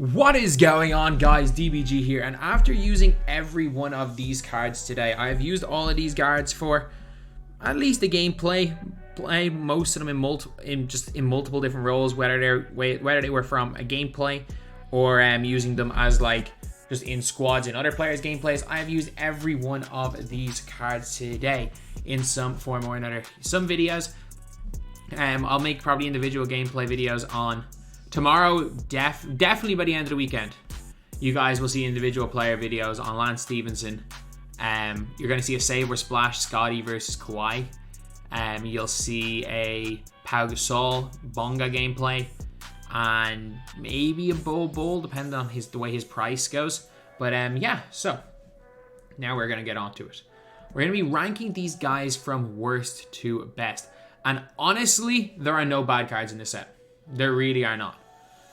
What is going on, guys? DBG here, and after using every one of these cards today, I've used all of these cards for at least a gameplay. Play most of them in multiple different roles, whether they were from a gameplay or using them as like just in squads in other players' gameplays. I have used every one of these cards today in some form or another. Some videos, I'll make probably individual gameplay videos on. Tomorrow, definitely by the end of the weekend, you guys will see individual player videos on Lance Stephenson. You're going to see a Saber Splash Scottie versus Kawhi. You'll see a Pau Gasol Bonga gameplay, and maybe a Bol Bol, depending on the way his price goes. But yeah, so now we're going to get on to it. We're going to be ranking these guys from worst to best. And honestly, there are no bad cards in this set. There really are not.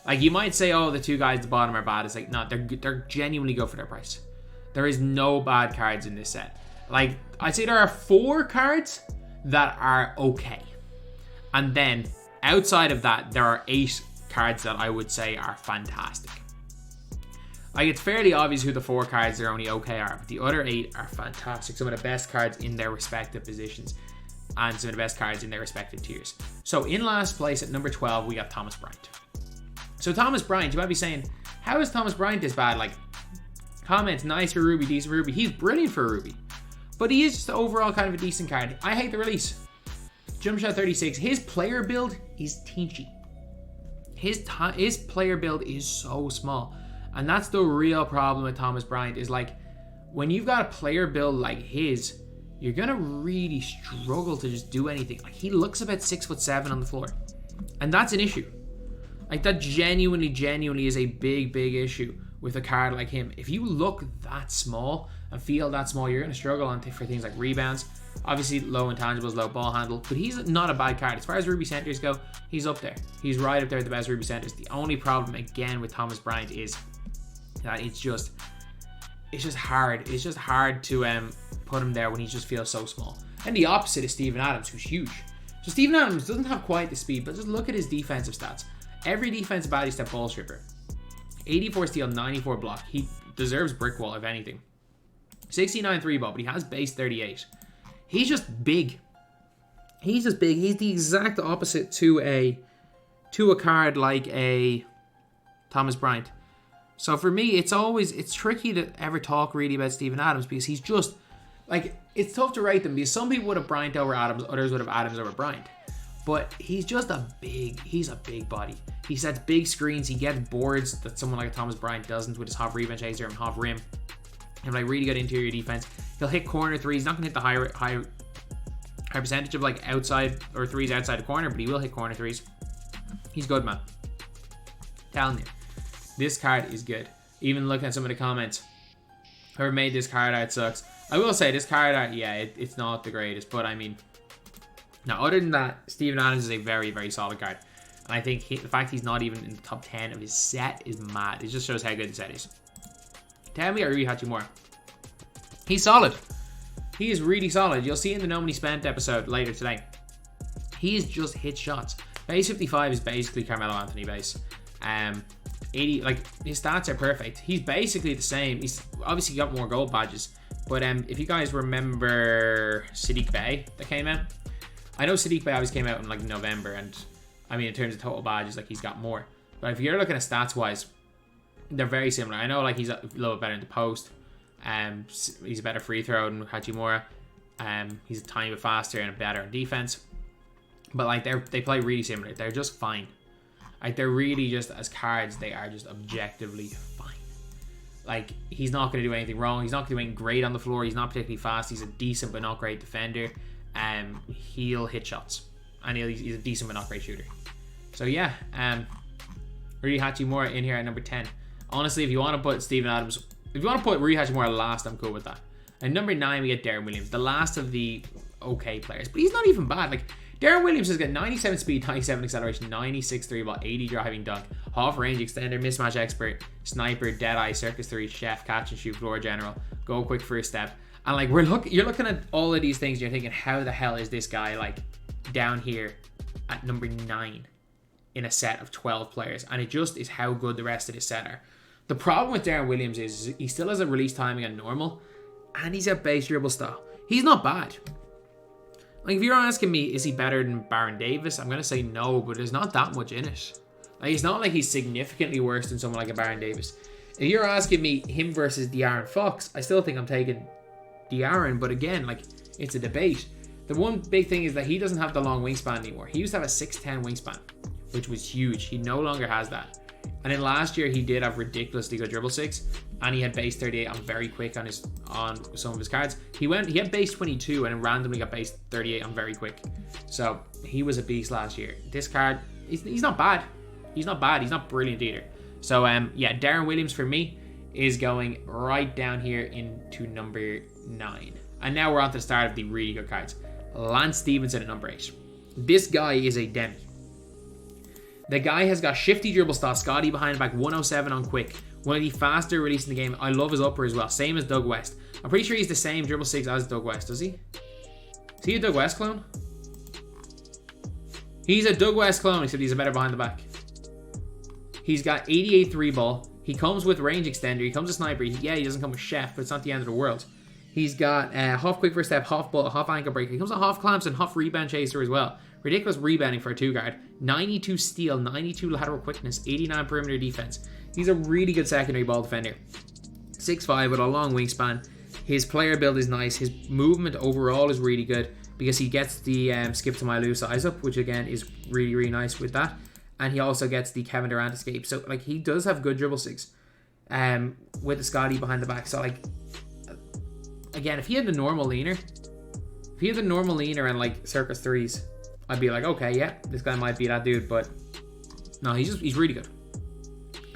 Like, you might say, oh, the two guys at the bottom are bad. It's like, no, they're genuinely good for their price. There is no bad cards in this set. Like, I'd say there are 4 cards that are okay. And then, outside of that, there are 8 cards that I would say are fantastic. Like, it's fairly obvious who the 4 cards that are only okay are, but the other 8 are fantastic. Some of the best cards in their respective positions, and some of the best cards in their respective tiers. So in last place at number 12, we got Thomas Bryant. So Thomas Bryant, you might be saying, how is Thomas Bryant this bad? Like, comments, nice for Ruby, decent for Ruby. He's brilliant for Ruby. But he is just overall kind of a decent card. I hate the release. Jump shot 36. His player build is teensy. His player build is so small. And that's the real problem with Thomas Bryant, is like, when you've got a player build like his, you're going to really struggle to just do anything. Like, he looks about 6'7" on the floor. And that's an issue. Like, that genuinely is a big issue with a card like him. If you look that small and feel that small, you're going to struggle for things like rebounds. Obviously, low intangibles, low ball handle. But he's not a bad card. As far as Ruby centers go, he's up there. He's right up there with the best Ruby centers. The only problem, again, with Thomas Bryant is that it's just hard. It's just hard to put him there when he just feels so small. And the opposite is Steven Adams, who's huge. So Steven Adams doesn't have quite the speed, but just look at his defensive stats. Every defensive body step ball stripper. 84 steal, 94 block. He deserves brick wall, if anything. 69 3 ball, but he has base 38. He's just big. He's the exact opposite to a card like a Thomas Bryant. So for me, it's tricky to ever talk really about Steven Adams, because he's just, like, it's tough to rate them, because some people would have Bryant over Adams, others would have Adams over Bryant. But he's just a big body. He sets big screens. He gets boards that someone like Thomas Bryant doesn't with his half rebound chaser and half rim. And like really good interior defense. He'll hit corner threes. He's not going to hit the high percentage of like outside or threes outside the corner, but he will hit corner threes. He's good, man. Telling you, this card is good. Even looking at some of the comments, whoever made this card art sucks. I will say this card art, yeah, it's not the greatest, but I mean, now other than that, Steven Adams is a very solid card. And I think the fact he's not even in the top 10 of his set is mad. It just shows how good the set is. Tell me, Rui Hachimura. He's solid. He is really solid. You'll see in the No Money Spent episode later today. He's just hit shots. Base 55 is basically Carmelo Anthony base. 80, like, his stats are perfect. He's basically the same. He's obviously got more gold badges. But if you guys remember Sadiq Bey that came out, I know Sadiq Bey always came out in like November, and I mean in terms of total badges, like he's got more. But if you're looking at stats wise, they're very similar. I know like he's a little bit better in the post. He's a better free throw than Hachimura. He's a tiny bit faster and better in defense. But like they play really similar. They're just fine. Like they're really just, as cards, they are just objectively fine. Like, he's not going to do anything wrong. He's not going to do anything great on the floor. He's not particularly fast. He's a decent but not great defender. He'll hit shots. And he's a decent but not great shooter. So yeah, Rui Hachimura in here at number 10. Honestly, if you want to put Steven Adams, if you want to put Rui Hachimura last, I'm cool with that. And number 9, we get Deron Williams, the last of the okay players. But he's not even bad. Like, Deron Williams has got 97 speed, 97 acceleration, 96 3 ball, 80 driving dunk, half range extender, mismatch expert, sniper, deadeye, circus 3, chef, catch and shoot, floor general, go quick first step. And like you're looking at all of these things and you're thinking, how the hell is this guy like down here at number 9 in a set of 12 players. And it just is how good the rest of this set are. The problem with Deron Williams is he still has a release timing on normal. And he's got base dribble style. He's not bad. Like, if you're asking me, is he better than Baron Davis? I'm going to say no, but there's not that much in it. Like, it's not like he's significantly worse than someone like a Baron Davis. If you're asking me him versus De'Aaron Fox, I still think I'm taking De'Aaron, but again, like, it's a debate. The one big thing is that he doesn't have the long wingspan anymore. He used to have a 6'10 wingspan, which was huge. He no longer has that. And then last year, he did have ridiculously good dribble 6, and he had base 38 on very quick on some of his cards. He had base 22 and then randomly got base 38 on very quick. So he was a beast last year. This card, he's not bad. He's not bad. He's not brilliant either. So yeah, Deron Williams for me is going right down here into number 9. And now we're on to the start of the really good cards. Lance Stephenson at number 8. This guy is a demi. The guy has got shifty dribble style, Scottie behind the back, 107 on quick. One of the faster releasing the game. I love his upper as well. Same as Doug West. I'm pretty sure he's the same dribble 6 as Doug West, is he? Is he a Doug West clone? He's a Doug West clone, except he's a better behind the back. He's got 88 3 ball. He comes with range extender. He comes with sniper. Yeah, he doesn't come with chef, but it's not the end of the world. He's got half quick first step, half ball, half ankle breaker. He comes with half clamps and half rebound chaser as well. Ridiculous rebounding for a 2-guard. 92 steal, 92 lateral quickness, 89 perimeter defense. He's a really good secondary ball defender. 6'5" with a long wingspan. His player build is nice. His movement overall is really good because he gets the skip to my loose size up, which again is really, really nice with that. And he also gets the Kevin Durant escape. So like he does have good dribble 6 with the Scottie behind the back. So like, again, if he had the normal leaner, and like circus 3s, I'd be like, okay, yeah, this guy might be that dude, but no, he's really good.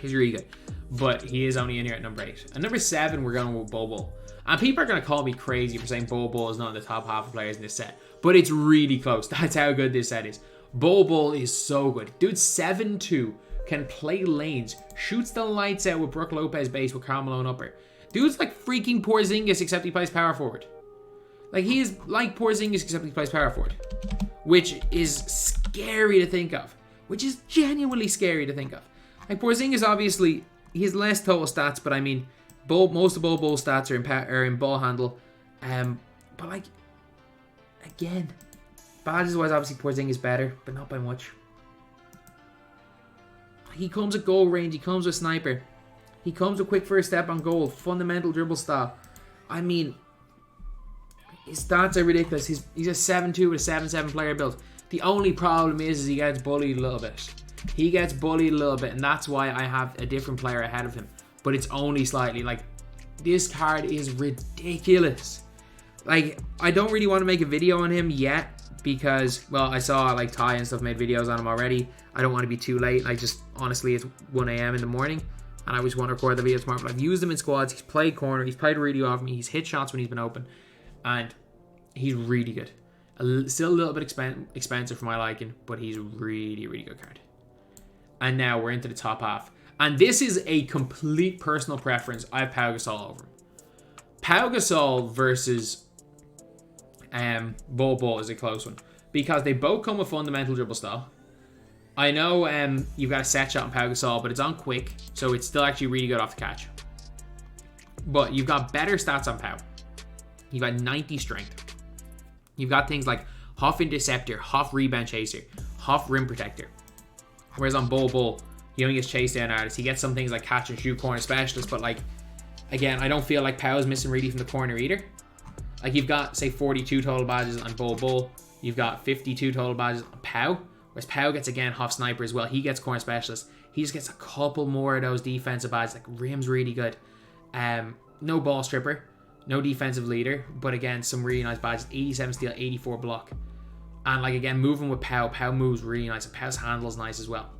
He's really good. But he is only in here at number 8. At number 7, we're going with Bol Bol. And people are going to call me crazy for saying Bol Bol is not in the top half of players in this set. But it's really close. That's how good this set is. Bol Bol is so good. Dude, 7'2", can play lanes, shoots the lights out with Brook Lopez base with Karl Malone upper. Dude's like freaking Porzingis, except he plays power forward. Like, he is like Porzingis, except he plays power forward. Which is scary to think of. Which is genuinely scary to think of. Like, Porzingis, obviously, he has less total stats, but I mean, most of Bol Bol's stats are in ball handle. But like, again, badges-wise, obviously Porzingis is better, but not by much. He comes with goal range, he comes with sniper. He comes with quick first step on goal, fundamental dribble style. I mean, his stats are ridiculous. He's a 7'2" with a 7'7" player build. The only problem is he gets bullied a little bit. He gets bullied a little bit, and that's why I have a different player ahead of him. But it's only slightly. Like, this card is ridiculous. Like, I don't really want to make a video on him yet because, well, I saw like Ty and stuff made videos on him already. I don't want to be too late. Like, just honestly, it's 1 a.m. in the morning, and I just want to record the video tomorrow. But I've used him in squads. He's played corner. He's played really well for me. He's hit shots when he's been open, and he's really good. Still a little bit expensive for my liking, but he's really, really good card. And now we're into the top half. And this is a complete personal preference. I have Pau Gasol over him. Pau Gasol versus Bol Bol is a close one. Because they both come with fundamental dribble style. I know you've got a set shot on Pau Gasol, but it's on quick. So it's still actually really good off the catch. But you've got better stats on Pau. You've got 90 strength. You've got things like half interceptor, half rebound chaser, half rim protector. Whereas on Bol Bol, he only gets chase down artists. He gets some things like catch and shoot corner specialist, but like, again, I don't feel like Pau's missing really from the corner either. Like, you've got, say, 42 total badges on Bol Bol. You've got 52 total badges on Pau. Whereas Pau gets, again, half sniper as well. He gets corner specialist. He just gets a couple more of those defensive badges. Like, rim's really good. No ball stripper. No defensive leader. But again, some really nice badges. 87 steal, 84 block. And like, again, moving with Pau. Pau moves really nice. And Pau's handle is nice as well.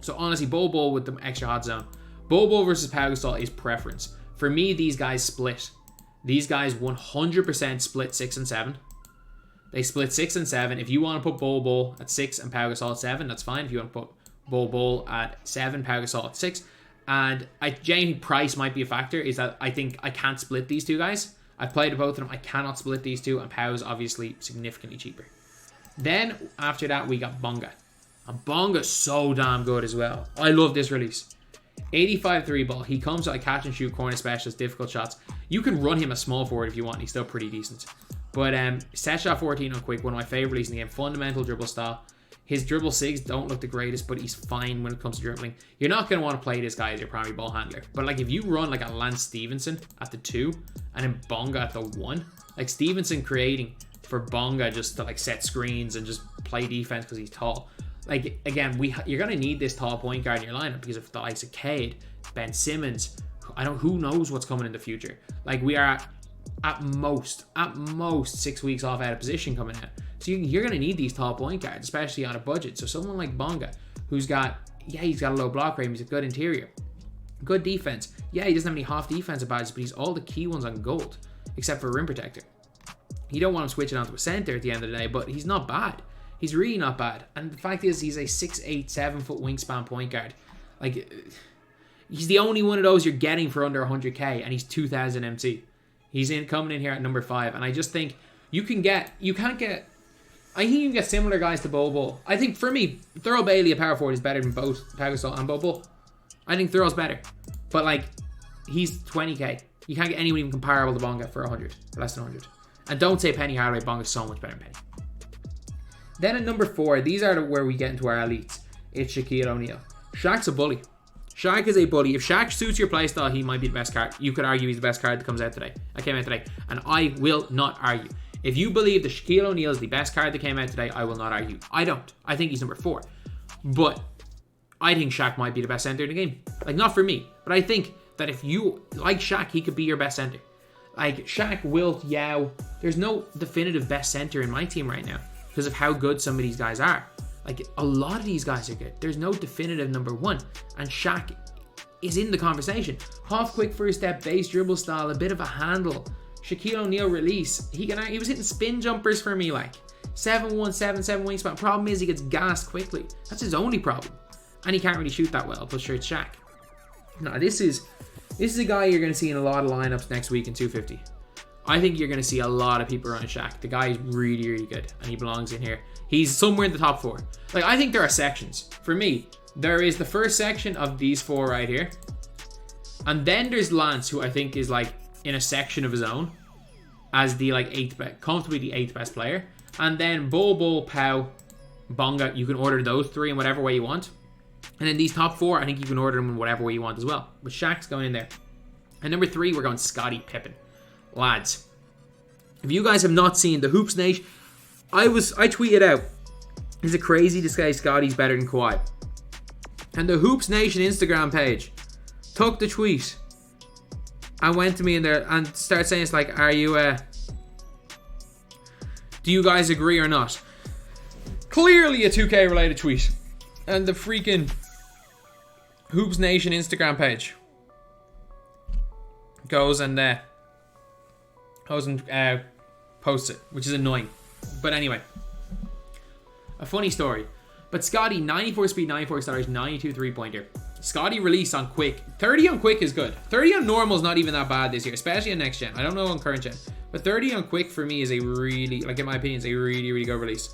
So honestly, Bol Bol with the extra hot zone. Bol Bol versus Pau Gasol is preference. For me, these guys split. These guys 100% split 6 and 7. They split 6 and 7. If you want to put Bol Bol at 6 and Pau Gasol at 7, that's fine. If you want to put Bol Bol at 7, Pau Gasol at 6. And I genuinely, price might be a factor, is that I think I can't split these two guys. I've played both of them. I cannot split these two, and Pau's obviously significantly cheaper. Then, after that, we got Bonga. And Bonga's so damn good as well. I love this release. 85 3 ball. He comes with a catch and shoot, corner specialist, difficult shots. You can run him a small forward if you want. He's still pretty decent. But set shot 14 on quick. One of my favorite releases in the game. Fundamental dribble style. His dribble sigs don't look the greatest, but he's fine when it comes to dribbling. You're not going to want to play this guy as your primary ball handler. But like if you run like a Lance Stephenson at the 2 and then Bonga at the 1, like Stephenson creating for Bonga just to like set screens and just play defense because he's tall. Like again, you're going to need this tall point guard in your lineup because of the likes of Cade, Ben Simmons. Who knows what's coming in the future. Like we are at most 6 weeks off out of position coming out. So you're going to need these tall point guards, especially on a budget. So someone like Bonga, he's got a low block rate, he's a good interior, good defense. Yeah, he doesn't have any half defensive badges, but he's all the key ones on gold, except for rim protector. You don't want him switching onto a center at the end of the day, but he's not bad. He's really not bad. And the fact is, he's a 6'8", 7-foot wingspan point guard. Like, he's the only one of those you're getting for under 100k, and he's 2,000 MT. He's coming in here at number 5, and I just think I think you can get similar guys to Bol Bol. I think for me, Thurl Bailey, a power forward, is better than both Pau Gasol and Bol Bol. I think Thurl's better. But like, he's 20k. You can't get anyone even comparable to Bonga for 100, for less than 100. And don't say Penny Hardaway, Bonga's so much better than Penny. Then at number 4, these are where we get into our elites. It's Shaquille O'Neal. Shaq's a bully. Shaq is a bully. If Shaq suits your playstyle, he might be the best card. You could argue he's the best card that came out today. And I will not argue. If you believe that Shaquille O'Neal is the best card that came out today, I will not argue. I don't. I think he's number 4. But I think Shaq might be the best center in the game. Like, not for me. But I think that if you like Shaq, he could be your best center. Like, Shaq, Wilt, Yao. There's no definitive best center in my team right now because of how good some of these guys are. Like, a lot of these guys are good. There's no definitive number 1. And Shaq is in the conversation. Half quick first step, base dribble style, a bit of a handle. Shaquille O'Neal release. He was hitting spin jumpers for me, like 7'1", 7'7" wingspan. Problem is he gets gassed quickly. That's his only problem. And he can't really shoot that well, but sure, it's Shaq. Now, this is a guy you're going to see in a lot of lineups next week in 250. I think you're going to see a lot of people running Shaq. The guy is really, really good, and he belongs in here. He's somewhere in the top 4. Like, I think there are sections. For me, there is the first section of these 4 right here. And then there's Lance, who I think is like in a section of his own as the like 8th best, comfortably the 8th best player. And then Bol Bol, Pau, Bonga, you can order those 3 in whatever way you want. And then these top 4, I think you can order them in whatever way you want as well. But Shaq's going in there. And number 3, we're going Scottie Pippen. Lads, if you guys have not seen the Hoops Nation, I tweeted out, is it crazy to say Scottie's better than Kawhi? And the Hoops Nation Instagram page took the tweet and went to me in there and started saying, it's like, are you, do you guys agree or not? Clearly a 2K related tweet. And the freaking Hoops Nation Instagram page goes and posts it, which is annoying. But anyway, a funny story. But Scottie, 94 speed, 94 acceleration, 92 3-pointer. Scottie release on quick. 30 on quick is good. 30 on normal is not even that bad this year, especially on next gen. I don't know on current gen. But 30 on quick for me is a really, like in my opinion, is a really, really good release.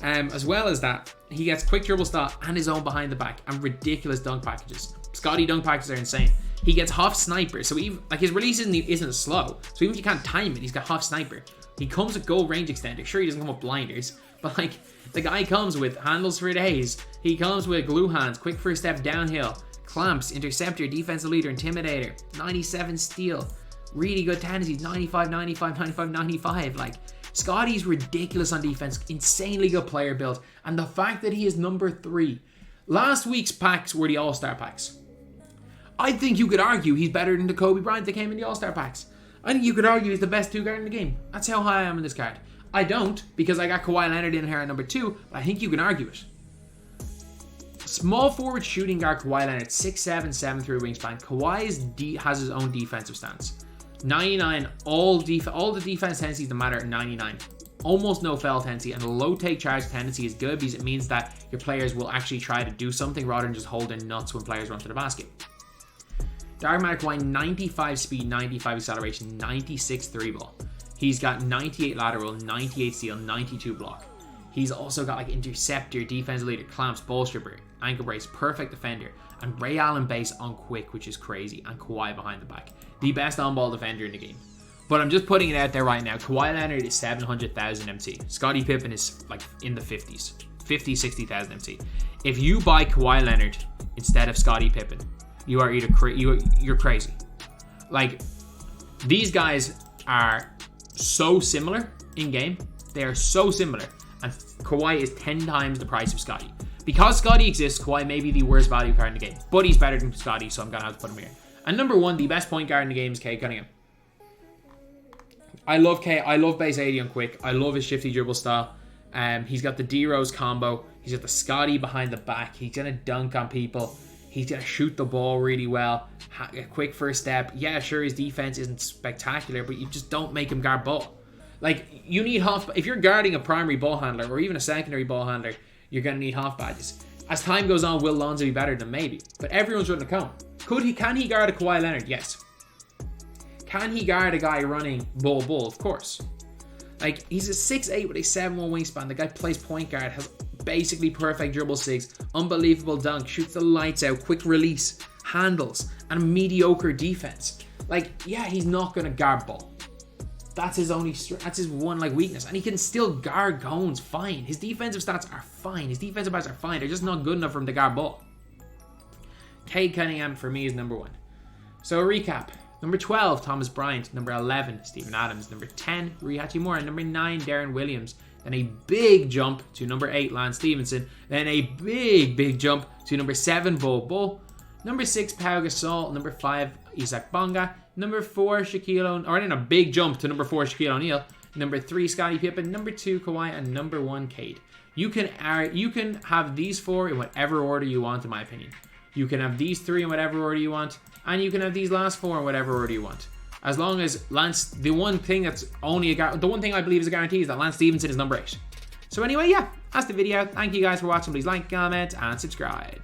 As well as that, he gets quick dribble style and his own behind the back and ridiculous dunk packages. Scottie dunk packages are insane. He gets half sniper, so even like his release isn't slow. So even if you can't time it, he's got half sniper. He comes with goal range extender. Sure, he doesn't come with blinders, but like the guy comes with handles for days. He comes with glue hands, quick first step downhill, clamps, interceptor, defensive leader, intimidator, 97 steal, really good tendencies, 95, 95, 95, 95. Like, Scottie's ridiculous on defense, insanely good player build, and the fact that he is number 3. Last week's packs were the All-Star packs. I think you could argue he's better than the Kobe Bryant that came in the All-Star packs. I think you could argue he's the best 2 guard in the game. That's how high I am in this card. I don't, because I got Kawhi Leonard in here at number 2, but I think you can argue it. Small forward shooting guard Kawhi Leonard, 6'7", 7'3" wingspan. Kawhi has his own defensive stance. 99, all the defense tendencies that matter at 99. Almost no foul tendency, and a low take charge tendency is good because it means that your players will actually try to do something rather than just hold their nuts when players run to the basket. Dark Matter Kawhi, 95 speed, 95 acceleration, 96 3 ball. He's got 98 lateral, 98 steal, 92 block. He's also got like interceptor, defensive leader, clamps, ball stripper, ankle brace, perfect defender, and Ray Allen base on quick, which is crazy, and Kawhi behind the back. The best on-ball defender in the game. But I'm just putting it out there right now. Kawhi Leonard is 700,000 MT. Scottie Pippen is like in the 50s. 50, 60,000 MT. If you buy Kawhi Leonard instead of Scottie Pippen, you are either you're crazy. Like, these guys are so similar in game. They are so similar. And Kawhi is 10 times the price of Scottie. Because Scottie exists, Kawhi may be the worst value card in the game. But he's better than Scottie, so I'm going to have to put him here. And number 1, the best point guard in the game is Cade Cunningham. I love Cade. I love base 80 on quick. I love his shifty dribble style. He's got the D-Rose combo. He's got the Scottie behind the back. He's going to dunk on people. He's going to shoot the ball really well. A quick first step. Yeah, sure, his defense isn't spectacular, but you just don't make him guard ball. Like, you need half... If you're guarding a primary ball handler or even a secondary ball handler, you're going to need half badges. As time goes on, will Lonzo be better than? Maybe. But everyone's running a cone. Can he guard a Kawhi Leonard? Yes. Can he guard a guy running Bol Bol? Of course. Like, he's a 6'8" with a 7'1" wingspan. The guy plays point guard, has basically perfect dribble sigs, unbelievable dunk, shoots the lights out, quick release, handles, and a mediocre defense. Like, yeah, he's not going to guard ball. That's his only that's his one like weakness. And he can still guard cones fine. His defensive stats are fine. His defensive stats are fine. They're just not good enough for him to guard ball. Cade Cunningham for me is number 1. So a recap. Number 12, Thomas Bryant. Number 11, Steven Adams. Number 10, Rui Hachimura. Number 9, Deron Williams. Then a big jump to number 8, Lance Stephenson. Then a big jump to number 7, Bol Bol. Number 6, Pau Gasol. Number 5, Isaac Bonga. Number 4, Shaquille O'Neal. Or then a big jump to number 4, Shaquille O'Neal. Number 3, Scottie Pippen. Number 2, Kawhi. And number 1, Cade. You can have these 4 in whatever order you want, in my opinion. You can have these 3 in whatever order you want. And you can have these last 4 in whatever order you want. As long as Lance... The one thing I believe is a guarantee is that Lance Stephenson is number 8. So anyway, yeah. That's the video. Thank you guys for watching. Please like, comment, and subscribe.